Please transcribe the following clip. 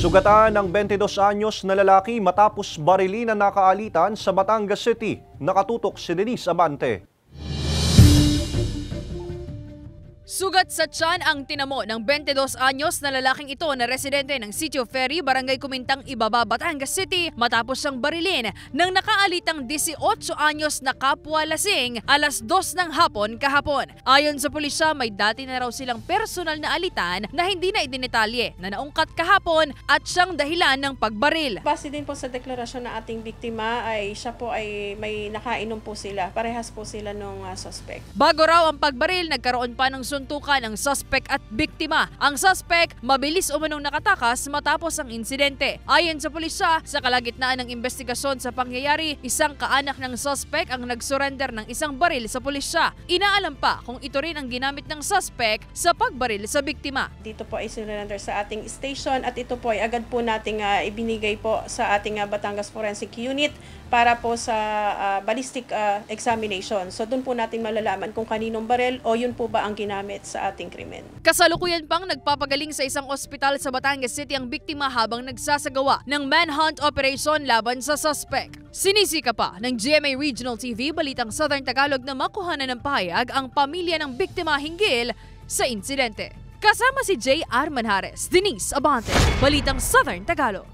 Sugatan ng 22 anyos na lalaki matapos barilin na nakaalitan sa Batangas City. Nakatutok si Denise Abante. Sugat sa tiyan ang tinamo ng 22 anyos na lalaking ito na residente ng Sitio Ferry, Barangay Kumintang, Ibaba, Batangas City matapos siyang barilin ng nakaalitang 18 anyos na kapwa lasing alas 2 ng hapon kahapon. Ayon sa pulisya, may dati na raw silang personal na alitan na hindi na idinitalye na naungkat kahapon at siyang dahilan ng pagbaril. Base din po sa deklarasyon ng ating biktima ay siya po ay may nakainom po sila. Parehas po sila nung suspect. Bago raw ang pagbaril, nagkaroon pa ng suntukan ng suspect at biktima. Ang suspect, mabilis umanong nakatakas matapos ang insidente. Ayon sa pulisya, sa kalagitnaan ng investigasyon sa pangyayari, isang kaanak ng suspect ang nagsurrender ng isang baril sa pulisya. Inaalam pa kung ito rin ang ginamit ng suspect sa pagbaril sa biktima. Dito po ay surrender sa ating station at ito po ay agad po nating ibinigay po sa ating Batangas Forensic Unit para po sa ballistic examination. So doon po natin malalaman kung kaninong baril o yun po ba ang ginamit sa ating krimen. Kasalukuyan pang nagpapagaling sa isang ospital sa Batangas City ang biktima habang nagsasagawa ng manhunt operation laban sa suspect. Sinisika pa ng GMA Regional TV Balitang Southern Tagalog na makuhanan ng pahayag ang pamilya ng biktima hinggil sa insidente. Kasama si J.R. Manjares, Denise Abante, Balitang Southern Tagalog.